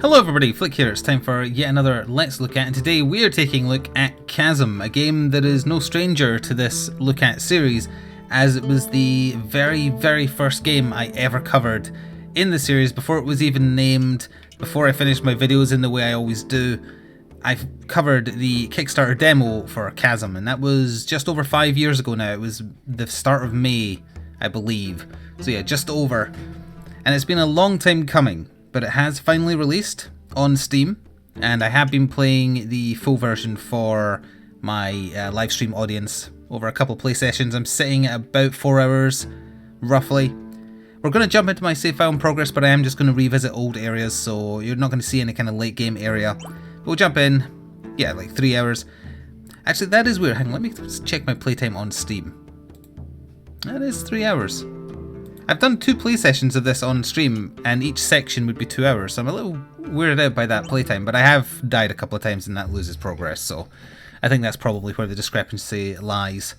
Hello everybody, Flick here. It's time for yet another Let's Look At, and today we are taking a look at Chasm, a game that is no stranger to this Look At series, as it was the very first game I ever covered in the series before it was even named, before I finished my videos in the way I always do. I've covered the Kickstarter demo for Chasm, and that was just over 5 years ago now. It was the start of May, I believe. So yeah, just over. And it's been a long time coming, but it has finally released on Steam, and I have been playing the full version for my live stream audience over a couple of play sessions. I'm sitting at about 4 hours, roughly. We're going to jump into my save file in progress, but I am just going to revisit old areas, so you're not going to see any kind of late game area. We'll jump in, yeah, like 3 hours. Actually, that is weird. Hang on, let me just check my playtime on Steam. That is 3 hours. I've done 2 play sessions of this on stream, and each section would be 2 hours, so I'm a little weirded out by that playtime, but I have died a couple of times and that loses progress, so I think that's probably where the discrepancy lies.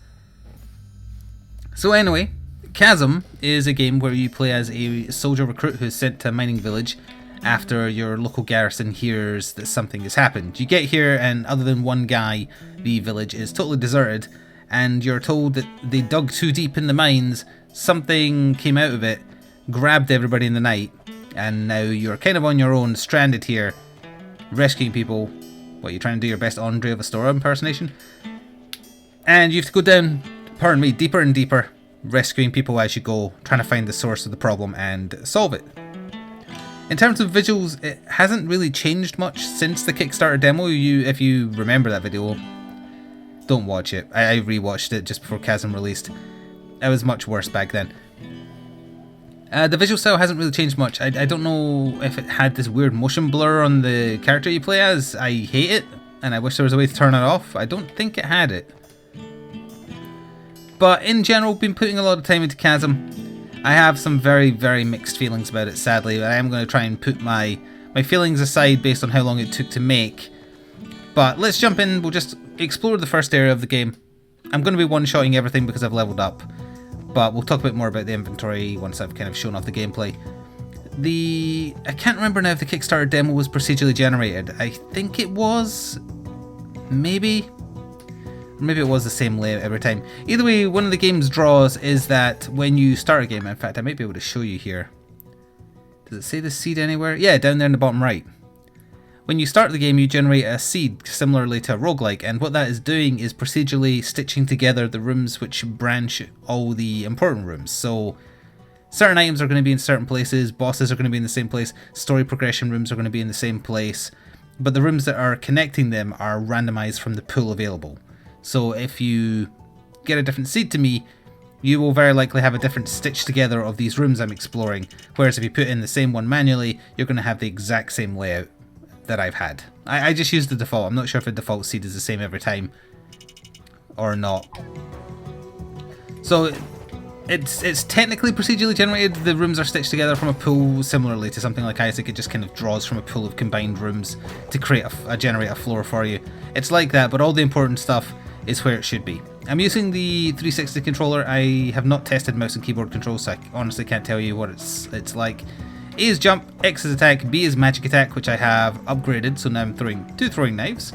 So anyway, Chasm is a game where you play as a soldier recruit who's sent to a mining village after your local garrison hears that something has happened. You get here, and other than one guy, the village is totally deserted, and you're told that they dug too deep in the mines, something came out of it, grabbed everybody in the night, and now you're kind of on your own, stranded here, rescuing people. What, you're trying to do your best Andre of Astora impersonation? And you have to go down, pardon me, deeper and deeper, rescuing people as you go, trying to find the source of the problem and solve it. In terms of visuals, it hasn't really changed much since the Kickstarter demo. If you remember that video, don't watch it. I rewatched it just before Chasm released. It was much worse back then. The visual style hasn't really changed much. I don't know if it had this weird motion blur on the character you play as. I hate it, and I wish there was a way to turn it off. I don't think it had it. But in general, been putting a lot of time into Chasm. I have some very mixed feelings about it, sadly. I am going to try and put my feelings aside based on how long it took to make. But let's jump in. We'll just explore the first area of the game. I'm going to be one-shotting everything because I've leveled up, but we'll talk a bit more about the inventory once I've kind of shown off the gameplay. I can't remember now if the Kickstarter demo was procedurally generated. I think it was, maybe it was the same layout every time. Either way, one of the game's draws is that when you start a game, in fact I might be able to show you here. Does it say the seed anywhere? Yeah, down there in the bottom right. When you start the game, you generate a seed similarly to a roguelike, and what that is doing is procedurally stitching together the rooms which branch all the important rooms. So certain items are going to be in certain places, bosses are going to be in the same place, story progression rooms are going to be in the same place, but the rooms that are connecting them are randomized from the pool available. So if you get a different seed to me, you will very likely have a different stitch together of these rooms I'm exploring, whereas if you put in the same one manually, you're going to have the exact same layout that I've had. I just used the default. I'm not sure if the default seed is the same every time or not. So it's technically procedurally generated. The rooms are stitched together from a pool similarly to something like Isaac. It just kind of draws from a pool of combined rooms to create generate a floor for you. It's like that, but all the important stuff is where it should be. I'm using the 360 controller. I have not tested mouse and keyboard controls, so I honestly can't tell you what it's like. A is jump, X is attack, B is magic attack, which I have upgraded, so now I'm throwing 2 throwing knives.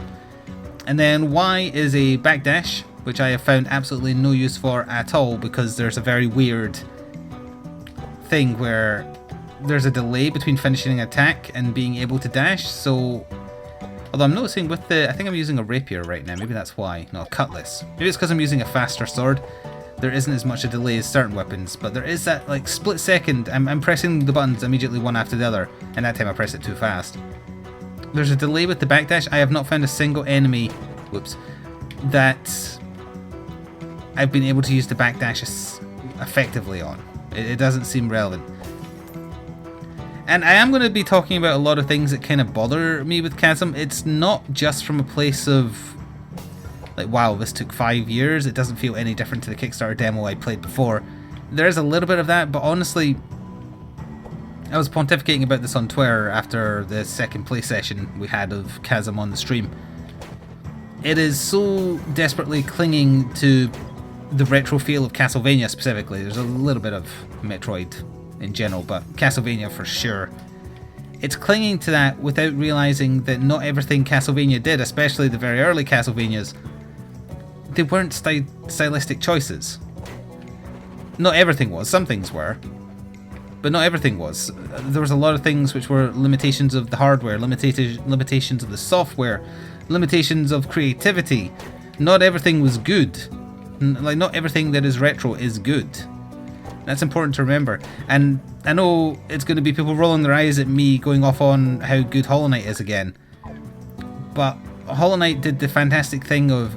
And then Y is a backdash, which I have found absolutely no use for at all, because there's a very weird thing where there's a delay between finishing an attack and being able to dash. So, although I'm noticing with I think I'm using a rapier right now, maybe that's why. No, a cutlass. Maybe it's because I'm using a faster sword. There isn't as much a delay as certain weapons, but there is that like split second. I'm pressing the buttons immediately one after the other, and that time I press it too fast. There's a delay with the backdash. I have not found a single enemy, whoops, that I've been able to use the backdash effectively on. It doesn't seem relevant. And I am going to be talking about a lot of things that kind of bother me with Chasm. It's not just from a place of like, wow, this took 5 years, it doesn't feel any different to the Kickstarter demo I played before. There is a little bit of that, but honestly, I was pontificating about this on Twitter after the second play session we had of Chasm on the stream. It is so desperately clinging to the retro feel of Castlevania specifically. There's a little bit of Metroid in general, but Castlevania for sure. it's clinging to that without realising that not everything Castlevania did, especially the very early Castlevanias, they weren't stylistic choices. Not everything was, some things were, but not everything was. There was a lot of things which were limitations of the hardware, limitations of the software, limitations of creativity. Not everything was good. Like, not everything that is retro is good. That's important to remember. And I know it's going to be people rolling their eyes at me going off on how good Hollow Knight is again. But Hollow Knight did the fantastic thing of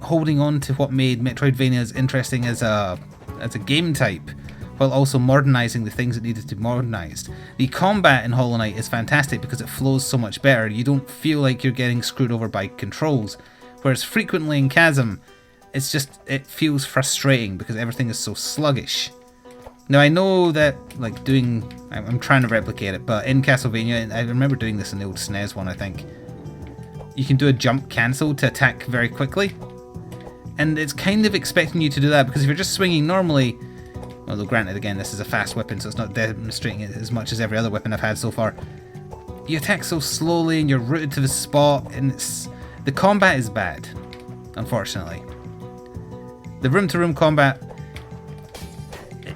holding on to what made Metroidvanias interesting as a game type, while also modernising the things that needed to be modernised. The combat in Hollow Knight is fantastic because it flows so much better. You don't feel like you're getting screwed over by controls. Whereas frequently in Chasm, it feels frustrating because everything is so sluggish. Now I know that, like, I'm trying to replicate it, but in Castlevania, and I remember doing this in the old SNES one, I think, you can do a jump cancel to attack very quickly. And it's kind of expecting you to do that, because if you're just swinging normally, although granted again this is a fast weapon so it's not demonstrating it as much as every other weapon I've had so far, you attack so slowly and you're rooted to the spot, and the combat is bad, unfortunately. The room-to-room combat,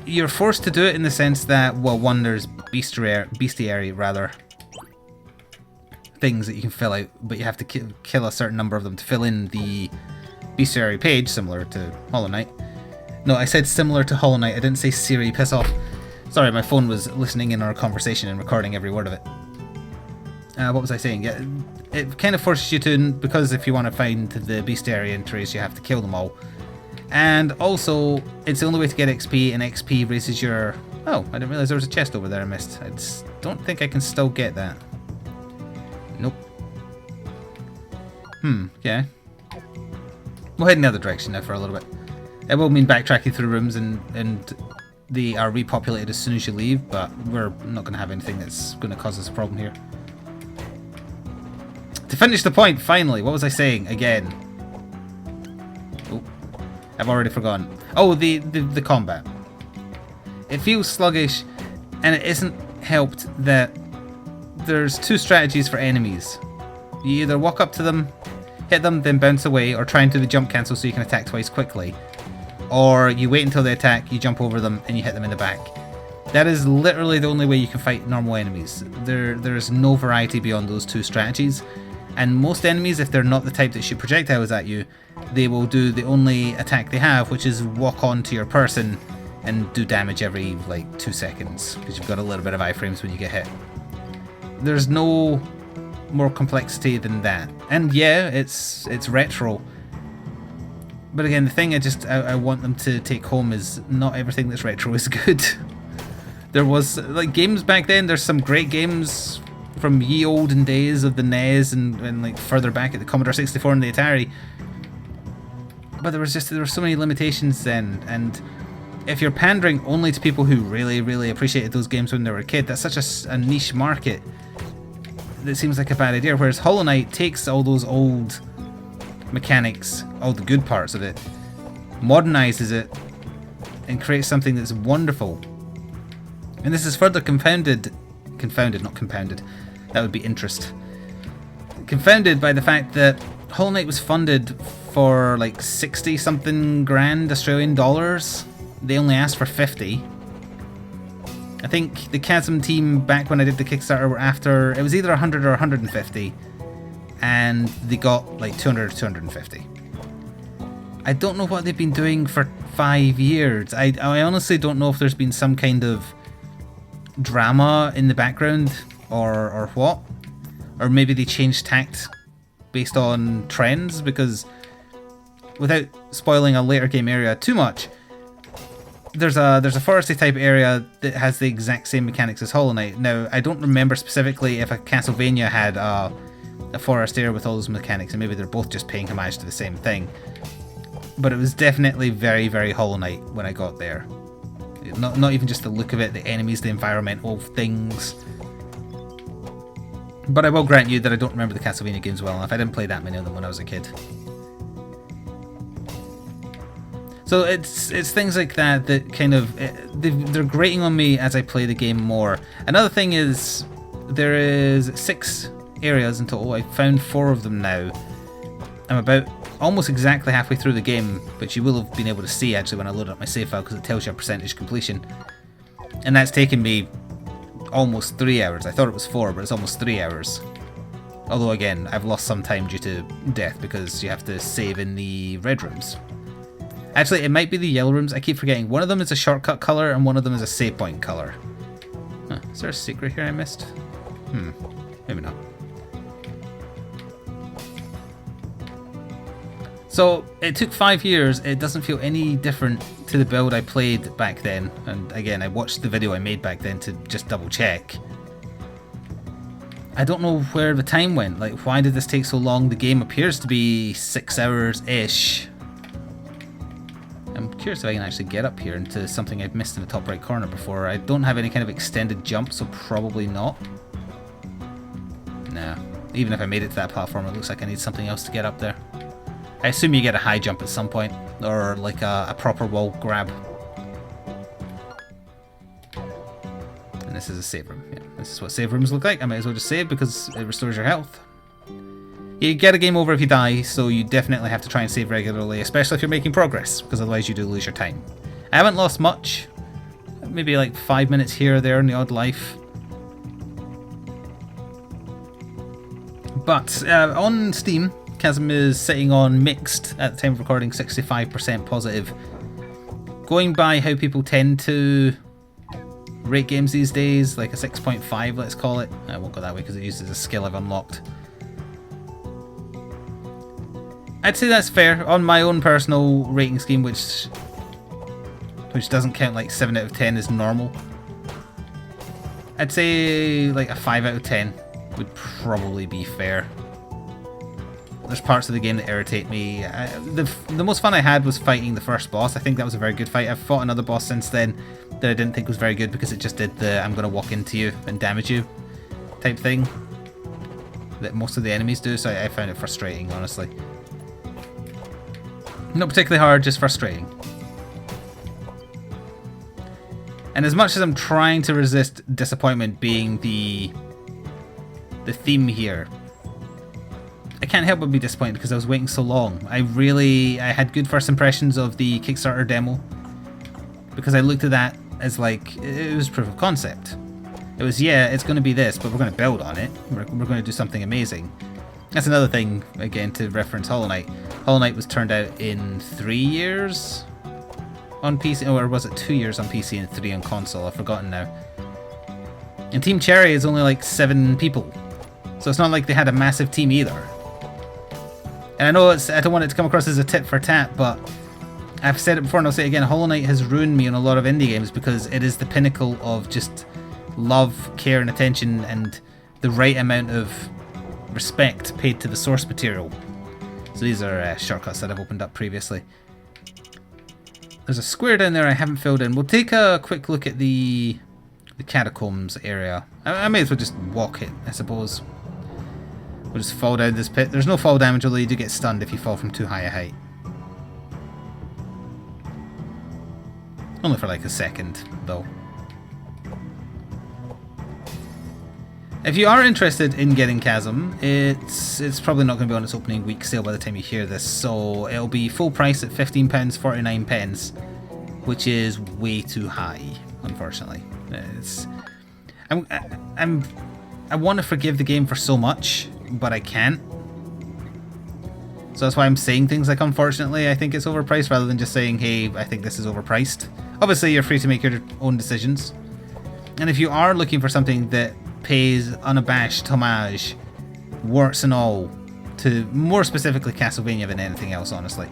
you're forced to do it in the sense that, well, one, there's bestiary rather, things that you can fill out, but you have to kill a certain number of them to fill in the bestiary page, similar to Hollow Knight. No, I said similar to Hollow Knight, I didn't say Siri, piss off. Sorry, my phone was listening in our conversation and recording every word of it. What was I saying? Yeah, it kind of forces you to, because if you want to find the bestiary entries, you have to kill them all. And also, it's the only way to get XP, and XP raises your... Oh, I didn't realise there was a chest over there I missed. I just don't think I can still get that. Nope. Yeah. We'll head in the other direction now for a little bit. It will mean backtracking through rooms, and they are repopulated as soon as you leave, but we're not going to have anything that's going to cause us a problem here. To finish the point, finally, what was I saying again? I've already forgotten. Oh, the combat. It feels sluggish, and it isn't helped that there's two strategies for enemies. You either walk up to them, hit them, then bounce away, or try and do the jump cancel so you can attack twice quickly. Or you wait until they attack, you jump over them, and you hit them in the back. That is literally the only way you can fight normal enemies. There's no variety beyond those two strategies. And most enemies, if they're not the type that shoot projectiles at you, they will do the only attack they have, which is walk onto your person and do damage every, like, 2 seconds, because you've got a little bit of iframes when you get hit. There's no more complexity than that. And yeah, it's retro. But again, the thing I want them to take home is not everything that's retro is good. There was, like, games back then, there's some great games from ye olden days of the NES and like further back at the Commodore 64 and the Atari. But there were so many limitations then, and if you're pandering only to people who really, really appreciated those games when they were a kid, that's such a niche market that seems like a bad idea. Whereas Hollow Knight takes all those old mechanics, all the good parts of it, modernizes it, and creates something that's wonderful. And this is further confounded, not compounded, that would be interest. Confounded by the fact that Hollow Knight was funded for like 60 something grand Australian dollars. They only asked for 50. I think the Chasm team back when I did the Kickstarter were after, it was either 100 or 150, and they got like 200 or 250. I don't know what they've been doing for 5 years. I honestly don't know if there's been some kind of drama in the background or what, or maybe they changed tact based on trends, because without spoiling a later game area too much, there's a foresty type area that has the exact same mechanics as Hollow Knight. Now, I don't remember specifically if a Castlevania had a forest area with all those mechanics, and maybe they're both just paying homage to the same thing, but it was definitely very, very Hollow Knight when I got there. Not even just the look of it, the enemies, the environmental things. But I will grant you that I don't remember the Castlevania games well enough. I didn't play that many of them when I was a kid. So it's things like that that kind of, they're grating on me as I play the game more. Another thing is there is 6 areas in total. I've found 4 of them now. I'm about almost exactly halfway through the game, which you will have been able to see actually when I load up my save file because it tells you a percentage completion. And that's taken me almost 3 hours. I thought it was 4, but it's almost 3 hours. Although again, I've lost some time due to death because you have to save in the red rooms. Actually, it might be the yellow rooms. I keep forgetting. One of them is a shortcut colour and one of them is a save point colour. Huh, is there a secret here I missed? Maybe not. So, it took 5 years. It doesn't feel any different to the build I played back then. And again, I watched the video I made back then to just double check. I don't know where the time went. Like, why did this take so long? The game appears to be 6 hours-ish. I'm curious if I can actually get up here into something I've missed in the top right corner before. I don't have any kind of extended jump, so probably not. Nah. Even if I made it to that platform, it looks like I need something else to get up there. I assume you get a high jump at some point, or like a proper wall grab. And this is a save room. Yeah, this is what save rooms look like. I might as well just save because it restores your health. You get a game over if you die, so you definitely have to try and save regularly, especially if you're making progress, because otherwise you do lose your time. I haven't lost much. Maybe like 5 minutes here or there in the odd life. But on Steam, Chasm is sitting on mixed at the time of recording, 65% positive. Going by how people tend to rate games these days, like a 6.5 let's call it. I won't go that way because it uses a skill I've unlocked. I'd say that's fair on my own personal rating scheme, which doesn't count like 7 out of 10 is normal. I'd say like a 5 out of 10 would probably be fair. There's parts of the game that irritate me. The most fun I had was fighting the first boss. I think that was a very good fight. I've fought another boss since then that I didn't think was very good because it just did the I'm going to walk into you and damage you type thing that most of the enemies do, so I found it frustrating, honestly. Not particularly hard, just frustrating. And as much as I'm trying to resist disappointment being the theme here, I can't help but be disappointed because I was waiting so long. I had good first impressions of the Kickstarter demo because I looked at that as like, it was proof of concept. It was, yeah, it's going to be this, but we're going to build on it. We're going to do something amazing. That's another thing, again, to reference Hollow Knight. Hollow Knight was turned out in 3 years on PC, or was it 2 years on PC and 3 on console? I've forgotten now. And Team Cherry is only like 7 people. So it's not like they had a massive team either. And I know I don't want it to come across as a tit for tat, but I've said it before and I'll say it again, Hollow Knight has ruined me on a lot of indie games because it is the pinnacle of just love, care and attention and the right amount of respect paid to the source material. So these are shortcuts that I've opened up previously. There's a square down there I haven't filled in. We'll take a quick look at the Catacombs area. I may as well just walk it, I suppose. We'll just fall down this pit. There's no fall damage, although you do get stunned if you fall from too high a height. Only for like a second, though. If you are interested in getting Chasm, it's probably not going to be on its opening week sale by the time you hear this, so it'll be full price at £15.49, which is way too high, unfortunately. I want to forgive the game for so much, but I can't. So that's why I'm saying things like, unfortunately, I think it's overpriced, rather than just saying, hey, I think this is overpriced. Obviously, you're free to make your own decisions. And if you are looking for something that pays unabashed homage, warts and all, to more specifically Castlevania than anything else, honestly,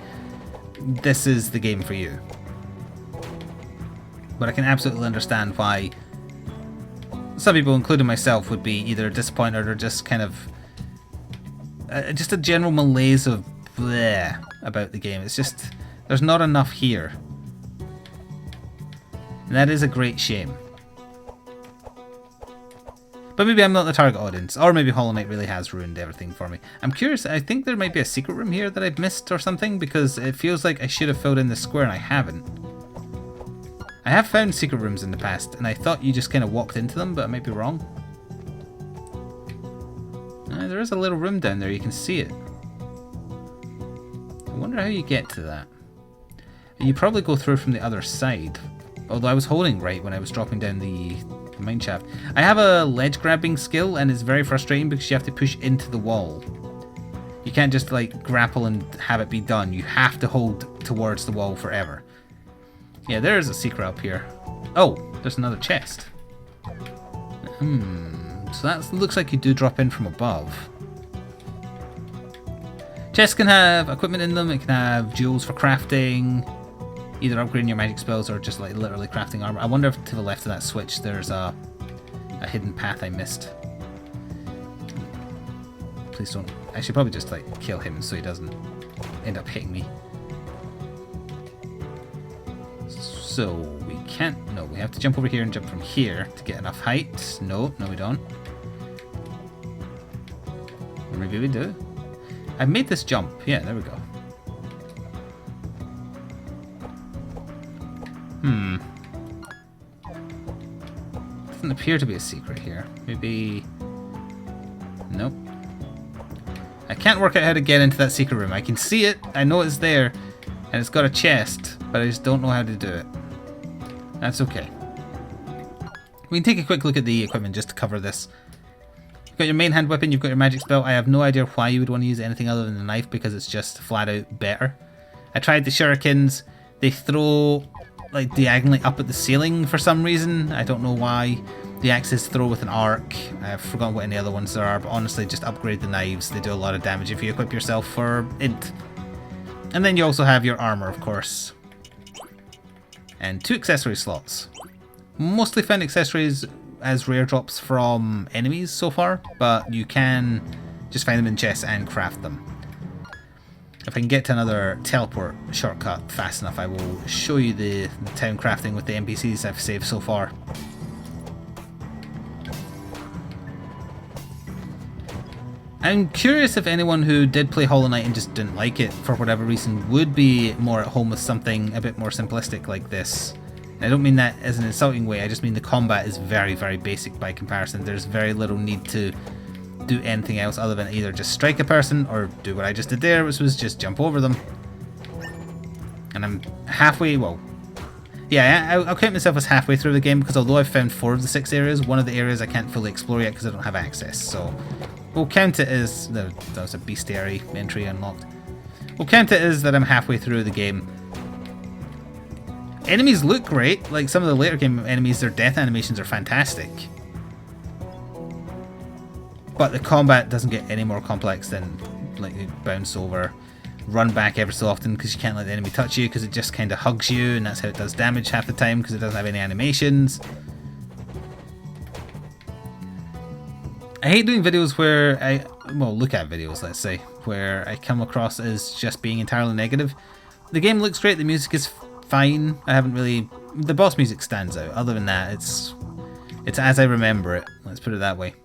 this is the game for you. But I can absolutely understand why some people, including myself, would be either disappointed or just kind of just a general malaise of bleh about the game. It's just, there's not enough here. And that is a great shame. But maybe I'm not the target audience, or maybe Hollow Knight really has ruined everything for me. I'm curious, I think there might be a secret room here that I've missed or something, because it feels like I should have filled in the square and I haven't. I have found secret rooms in the past, and I thought you just kind of walked into them, but I might be wrong. There is a little room down there, you can see it. I wonder how you get to that. You probably go through from the other side. Although I was holding right when I was dropping down the mine shaft. I have a ledge grabbing skill and it's very frustrating because you have to push into the wall. You can't just like grapple and have it be done. You have to hold towards the wall forever. Yeah, there is a secret up here. Oh, there's another chest. So that looks like you do drop in from above. Chests can have equipment in them. It can have jewels for crafting, either upgrading your magic spells or just like literally crafting armor. I wonder if to the left of that switch there's a hidden path I missed. Please don't. I should probably just like kill him so he doesn't end up hitting me. So we can't. No, we have to jump over here and jump from here to get enough height. No, we don't. Or maybe we do. I made this jump. Yeah, there we go. Doesn't appear to be a secret here. Maybe. Nope. I can't work out how to get into that secret room. I can see it. I know it's there. And it's got a chest. But I just don't know how to do it. That's okay. We can take a quick look at the equipment just to cover this. You've got your main hand weapon. You've got your magic spell. I have no idea why you would want to use anything other than the knife because it's just flat out better. I tried the shurikens. They throw like diagonally up at the ceiling for some reason. I don't know why. The axes throw with an arc. I've forgotten what any other ones there are, but honestly just upgrade the knives. They do a lot of damage if you equip yourself for int. And then you also have your armor, of course. And 2 accessory slots. Mostly found accessories as rare drops from enemies so far, but you can just find them in chests and craft them. If I can get to another teleport shortcut fast enough, I will show you the town crafting with the NPCs I've saved so far. I'm curious if anyone who did play Hollow Knight and just didn't like it for whatever reason would be more at home with something a bit more simplistic like this. And I don't mean that as an insulting way, I just mean the combat is very, very basic by comparison. There's very little need to do anything else other than either just strike a person or do what I just did there, which was just jump over them. And I'm halfway, well, yeah, I'll count myself as halfway through the game because although I've found 4 of the 6 areas, one of the areas I can't fully explore yet because I don't have access, so we'll count it as, that was a Bestiary entry unlocked. We'll count it as that I'm halfway through the game. Enemies look great, like some of the later game enemies, their death animations are fantastic. But the combat doesn't get any more complex than like you bounce over, run back ever so often because you can't let the enemy touch you because it just kind of hugs you and that's how it does damage half the time because it doesn't have any animations. I hate doing videos where look at videos, let's say, where I come across as just being entirely negative. The game looks great, the music is fine. I haven't really, the boss music stands out. Other than that, it's as I remember it. Let's put it that way.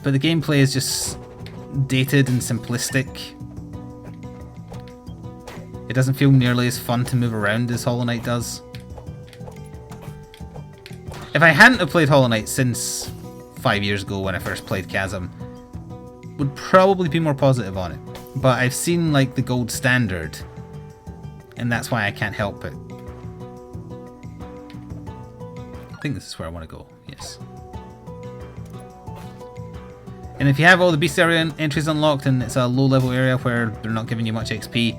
But the gameplay is just dated and simplistic. It doesn't feel nearly as fun to move around as Hollow Knight does. If I hadn't have played Hollow Knight since 5 years ago when I first played Chasm, would probably be more positive on it. But I've seen like the gold standard, and that's why I can't help it. I think this is where I want to go, yes. And if you have all the Bestiary entries unlocked and it's a low level area where they're not giving you much XP,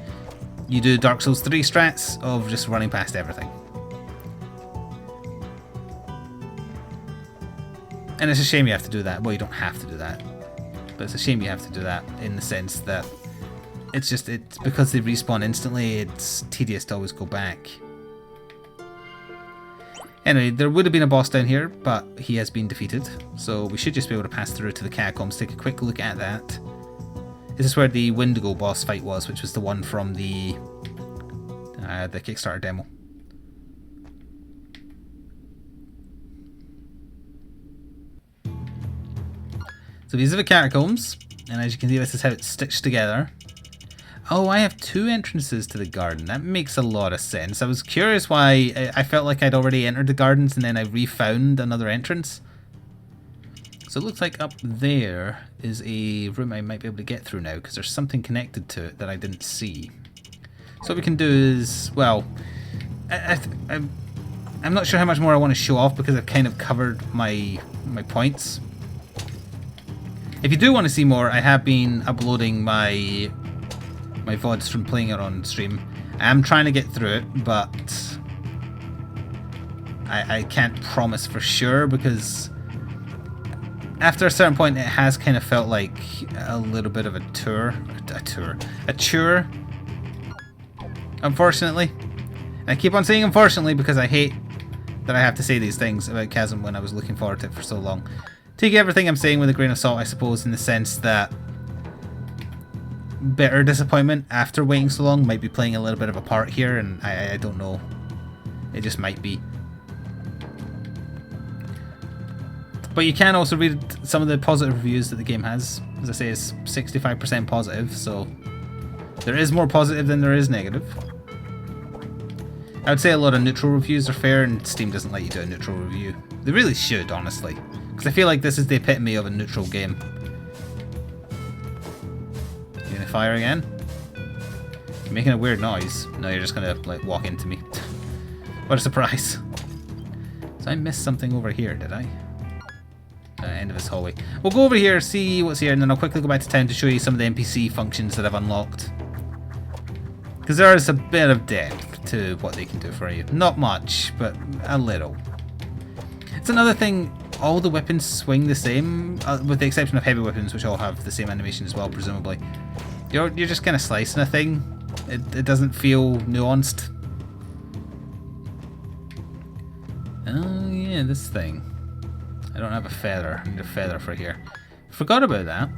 you do Dark Souls 3 strats of just running past everything. And it's a shame you have to do that. Well, you don't have to do that, but it's a shame you have to do that in the sense that it's because they respawn instantly, it's tedious to always go back. Anyway, there would have been a boss down here, but he has been defeated, so we should just be able to pass through to the Catacombs. Take a quick look at that. This is where the Wendigo boss fight was, which was the one from the Kickstarter demo. So these are the Catacombs, and as you can see, this is how it's stitched together. Oh, I have 2 entrances to the garden. That makes a lot of sense. I was curious why I felt like I'd already entered the gardens and then I refound another entrance. So it looks like up there is a room I might be able to get through now, because there's something connected to it that I didn't see. So what we can do is, well, I'm not sure how much more I want to show off because I've kind of covered my points. If you do want to see more, I have been uploading my VODs from playing it on stream. I am trying to get through it, but I can't promise for sure, because after a certain point it has kind of felt like a little bit of a chore, unfortunately. And I keep on saying unfortunately because I hate that I have to say these things about Chasm when I was looking forward to it for so long. Take everything I'm saying with a grain of salt, I suppose, in the sense that bitter disappointment after waiting so long might be playing a little bit of a part here, and I don't know. It just might be. But you can also read some of the positive reviews that the game has. As I say, it's 65% positive, so there is more positive than there is negative. I would say a lot of neutral reviews are fair, and Steam doesn't let you do a neutral review. They really should, honestly, because I feel like this is the epitome of a neutral game. You gonna fire again? You're making a weird noise. No, you're just gonna like walk into me. What a surprise. So I missed something over here, did I? End of this hallway. We'll go over here, see what's here, and then I'll quickly go back to town to show you some of the NPC functions that I've unlocked. Because there is a bit of depth to what they can do for you. Not much, but a little. It's another thing, all the weapons swing the same, with the exception of heavy weapons, which all have the same animation as well, presumably. You're just kind of slicing a thing. It doesn't feel nuanced. Oh yeah, this thing. I don't have a feather. I need a feather for here. Forgot about that.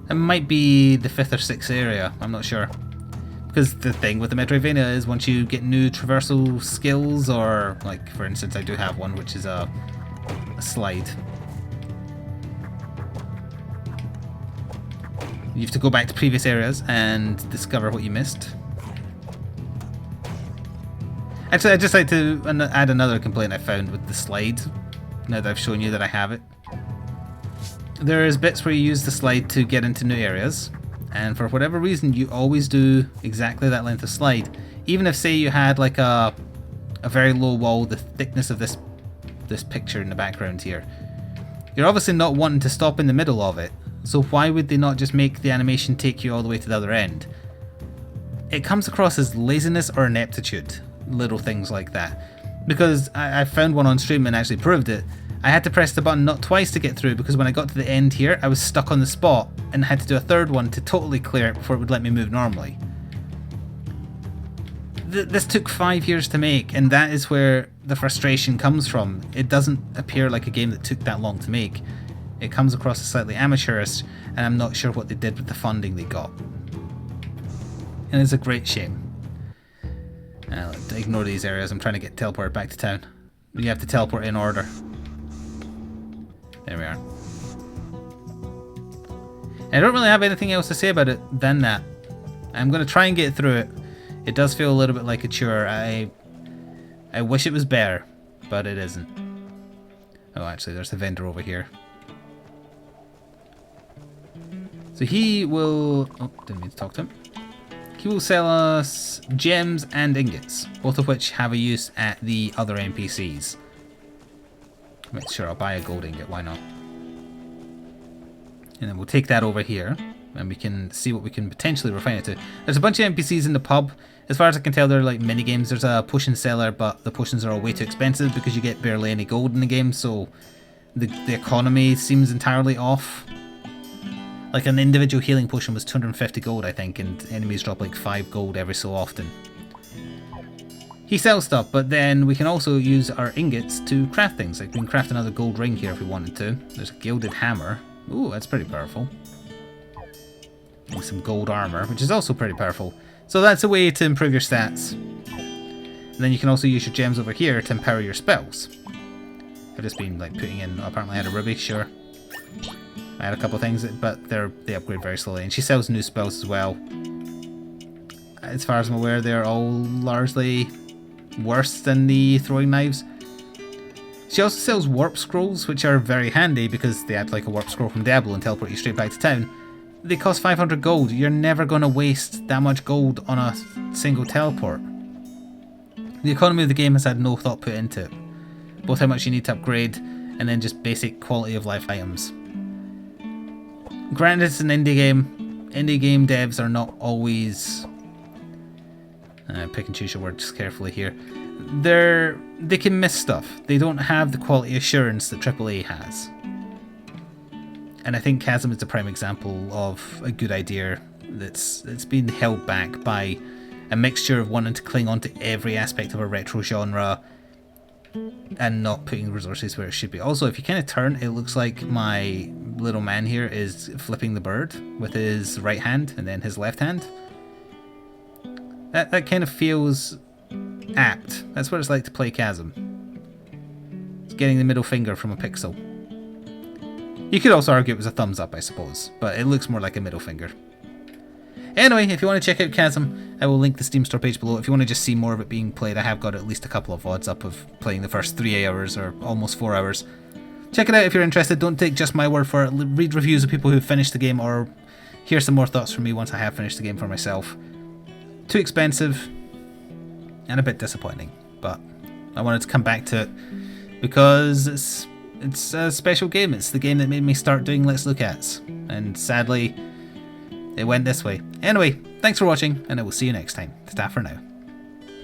It might be the 5th or 6th area, I'm not sure. Because the thing with the Metroidvania is once you get new traversal skills, or like for instance I do have one which is a slide. You have to go back to previous areas and discover what you missed. Actually, I'd just like to add another complaint I found with the slide, now that I've shown you that I have it. There's bits where you use the slide to get into new areas, and for whatever reason you always do exactly that length of slide. Even if, say, you had like a very low wall, the thickness of this picture in the background here, you're obviously not wanting to stop in the middle of it, so why would they not just make the animation take you all the way to the other end? It comes across as laziness or ineptitude. Little things like that, because I found one on stream and actually proved it. I had to press the button not twice to get through, because when I got to the end here I was stuck on the spot and had to do a third one to totally clear it before it would let me move normally. This took 5 years to make, and that is where the frustration comes from. It doesn't appear like a game that took that long to make. It comes across as slightly amateurish, and I'm not sure what they did with the funding they got. And it's a great shame. Ignore these areas, I'm trying to get teleported back to town. You have to teleport in order. There we are. And I don't really have anything else to say about it than that. I'm going to try and get through it. It does feel a little bit like a chore. I wish it was better, but it isn't. Oh, actually, there's a vendor over here. So he will... Oh, didn't mean to talk to him. He will sell us gems and ingots, both of which have a use at the other NPCs. Sure, I'll buy a gold ingot, why not? And then we'll take that over here, and we can see what we can potentially refine it to. There's a bunch of NPCs in the pub. As far as I can tell, they're like mini games. There's a potion seller, but the potions are all way too expensive because you get barely any gold in the game, so the economy seems entirely off. Like an individual healing potion was 250 gold, I think, and enemies drop like 5 gold every so often. He sells stuff, but then we can also use our ingots to craft things. Like we can craft another gold ring here if we wanted to. There's a gilded hammer. Ooh, that's pretty powerful. And some gold armor, which is also pretty powerful. So that's a way to improve your stats. And then you can also use your gems over here to empower your spells. I've just been like putting in, apparently I had a ruby, sure. I had a couple of things, but they upgrade very slowly. And she sells new spells as well. As far as I'm aware, they're all largely worse than the throwing knives. She also sells warp scrolls, which are very handy because they act like a warp scroll from Diablo and teleport you straight back to town. They cost 500 gold. You're never going to waste that much gold on a single teleport. The economy of the game has had no thought put into it. Both how much you need to upgrade and then just basic quality of life items. Granted, it's an indie game. Indie game devs are not always... pick and choose your words carefully here. They can miss stuff. They don't have the quality assurance that AAA has. And I think Chasm is the prime example of a good idea that's been held back by a mixture of wanting to cling on to every aspect of a retro genre and not putting resources where it should be. Also, if you kind of turn, it looks like my little man here is flipping the bird with his right hand and then his left hand. That kind of feels apt. That's what it's like to play Chasm. It's getting the middle finger from a pixel. You could also argue it was a thumbs up, I suppose, but it looks more like a middle finger. Anyway, if you want to check out Chasm, I will link the Steam store page below. If you want to just see more of it being played, I have got at least a couple of VODs up of playing the first 3 hours or almost 4 hours. Check it out if you're interested. Don't take just my word for it. Read reviews of people who've finished the game or hear some more thoughts from me once I have finished the game for myself. Too expensive and a bit disappointing, but I wanted to come back to it because it's a special game. It's the game that made me start doing Let's Look Ats, and sadly it went this way. Anyway, thanks for watching and I will see you next time. Ta-ta for now.